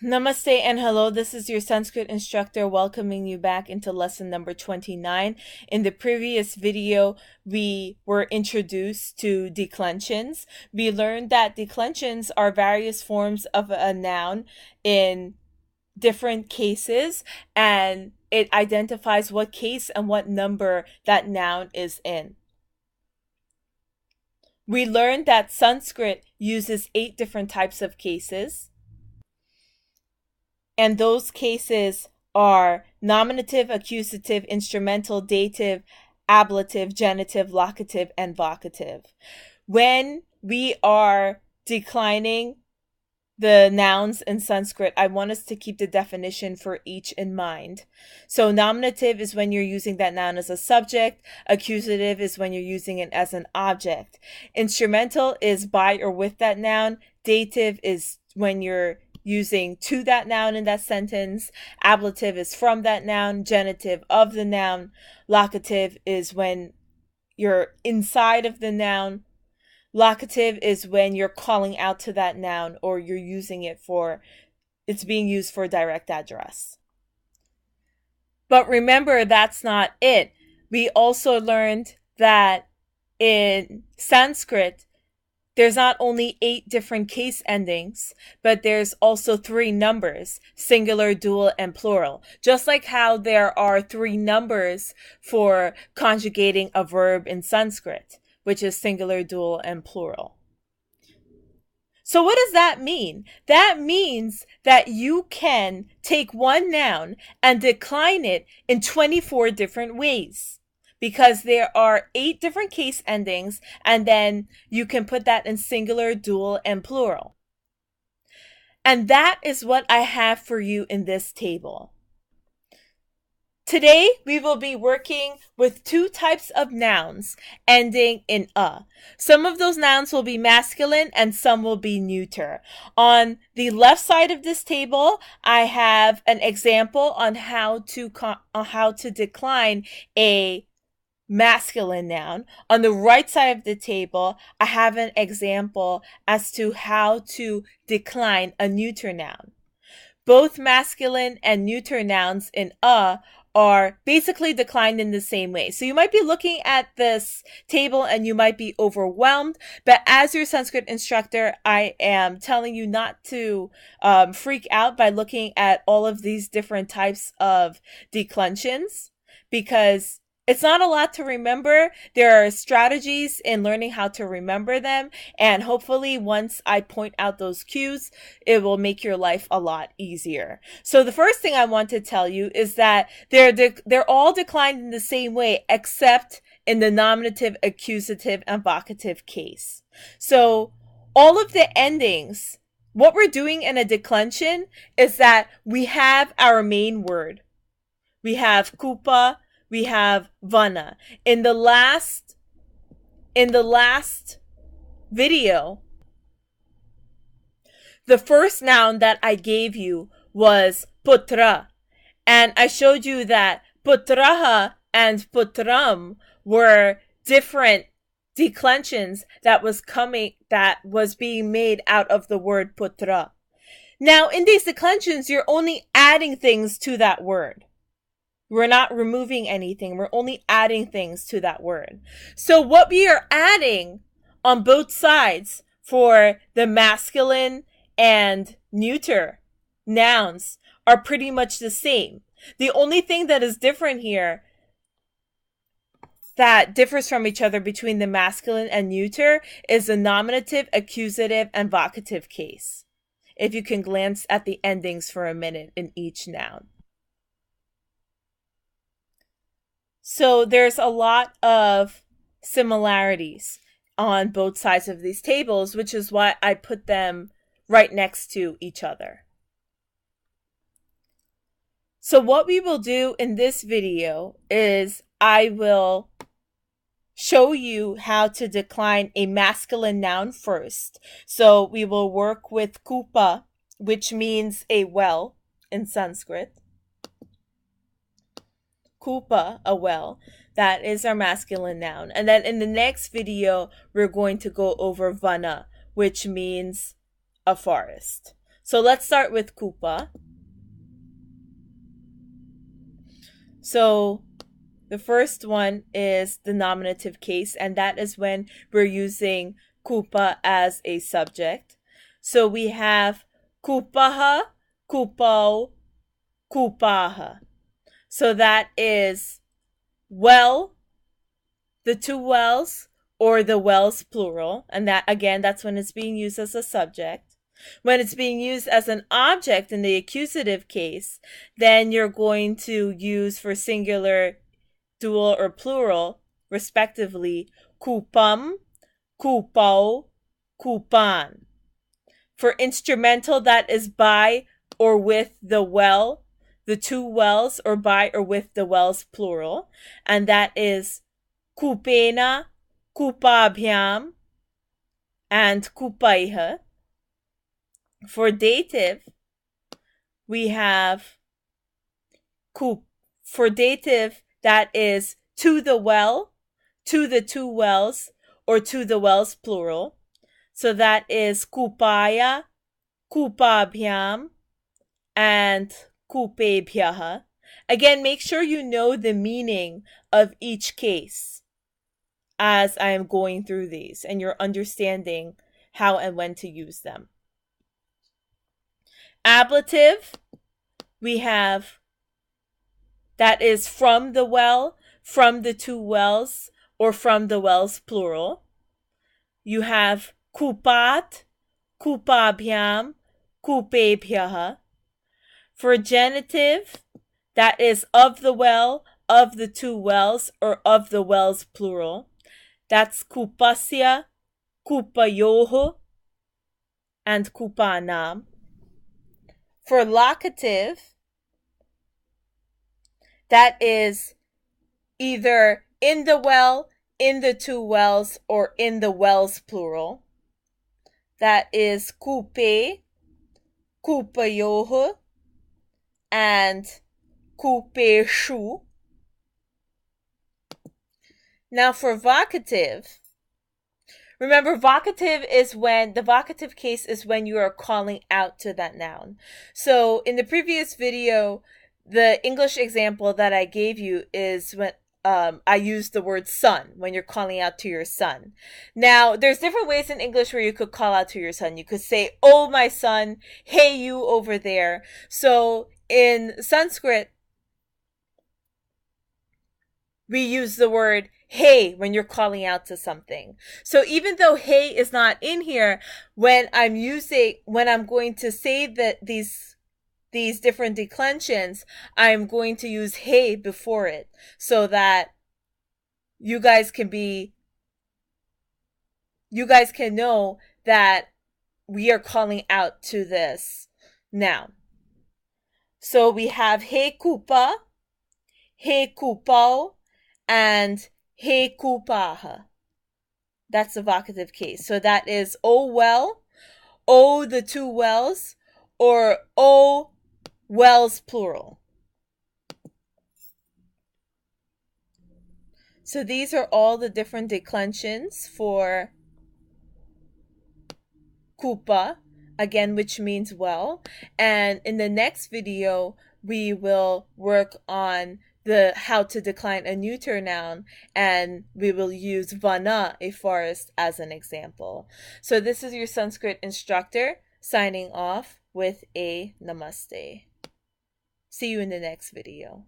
Namaste and hello, this is your Sanskrit instructor welcoming you back into lesson number 29. In the previous video, we were introduced to declensions. We learned that declensions are various forms of a noun in different cases, and it identifies what case and what number that noun is in. We learned that Sanskrit uses 8 different types of cases. And those cases are nominative, accusative, instrumental, dative, ablative, genitive, locative, and vocative. When we are declining the nouns in Sanskrit, I want us to keep the definition for each in mind. So nominative is when you're using that noun as a subject. Accusative is when you're using it as an object. Instrumental is by or with that noun. Dative is when you're using to that noun in that sentence. Ablative is from that noun. Genitive of the noun. Locative is when you're inside of the noun. Locative is when you're calling out to that noun or you're using it for, it's being used for direct address. But remember, that's not it. We also learned that in Sanskrit, there's not only 8 different case endings, but there's also 3 numbers, singular, dual, and plural. Just like how there are 3 numbers for conjugating a verb in Sanskrit, which is singular, dual, and plural. So what does that mean? That means that you can take one noun and decline it in 24 different ways, because there are 8 different case endings, and then you can put that in singular, dual, and plural. And that is what I have for you in this table. Today, we will be working with 2 types of nouns ending in a. Some of those nouns will be masculine and some will be neuter. On the left side of this table, I have an example on how to decline a masculine noun. On the right side of the table, I have an example as to how to decline a neuter noun. Both masculine and neuter nouns in a are basically declined in the same way. So you might be looking at this table and you might be overwhelmed, but as your Sanskrit instructor, I am telling you not to freak out by looking at all of these different types of declensions, because it's not a lot to remember. There are strategies in learning how to remember them, and hopefully once I point out those cues, it will make your life a lot easier. So the first thing I want to tell you is that they're all declined in the same way, except in the nominative, accusative, and vocative case. So all of the endings, what we're doing in a declension is that we have our main word. We have kupa, we have vana. In the last video, the first noun that I gave you was putra. And I showed you that putraha and putram were different declensions that was being made out of the word putra. Now, in these declensions, you're only adding things to that word. We're not removing anything. We're only adding things to that word. So what we are adding on both sides for the masculine and neuter nouns are pretty much the same. The only thing that is different here, that differs from each other between the masculine and neuter, is the nominative, accusative, and vocative case. If you can glance at the endings for a minute in each noun. So there's a lot of similarities on both sides of these tables, which is why I put them right next to each other. So what we will do in this video is I will show you how to decline a masculine noun first. So we will work with kupa, which means a well in Sanskrit. Kupa, a well. That is our masculine noun. And then in the next video, we're going to go over vana, which means a forest. So let's start with kupa. So the first one is the nominative case, and that is when we're using kupa as a subject. So we have kupaha, kupao, kupaha. So that is well, the two wells, or the wells plural. And that, again, that's when it's being used as a subject. When it's being used as an object in the accusative case, then you're going to use for singular, dual, or plural, respectively, kupam, kupao, kupan. For instrumental, that is by or with the well, the two wells, or by or with the wells, plural. And that is kupena, kupabhyam, and kupaiha. For dative, we have for dative, that is to the well, to the two wells, or to the wells, plural. So that is kupaya, kupabhyam, and kupebhyaha. Again, make sure you know the meaning of each case as I am going through these and you're understanding how and when to use them. Ablative, we have that is from the well, from the two wells, or from the wells, plural. You have kupat, kupabhyam, kupebhyaha. For genitive, that is of the well, of the two wells, or of the wells, plural. That's kupasya, kupayoho, and kupanam. For locative, that is either in the well, in the two wells, or in the wells, plural. That is kupe, kupayoho, and kupeshu. Now for vocative, remember, vocative is when the vocative case is when you are calling out to that noun. So in the previous video, the English example that I gave you is when I used the word son, when you're calling out to your son. Now, there's different ways in English where you could call out to your son. You could say, oh, my son, hey, you over there. So in Sanskrit, we use the word hey when you're calling out to something. So even though hey is not in here, when I'm going to say that these different declensions, I'm going to use hey before it so that you guys can know that we are calling out to this noun. So we have hey kupa, hey kupao, and hey kupaha. That's the vocative case. So that is oh well, oh the two wells, or oh wells, plural. So these are all the different declensions for kupa, again, which means well. And in the next video, we will work on how to decline a neuter noun, and we will use vana, a forest, as an example. So this is your Sanskrit instructor signing off with a namaste. See you in the next video.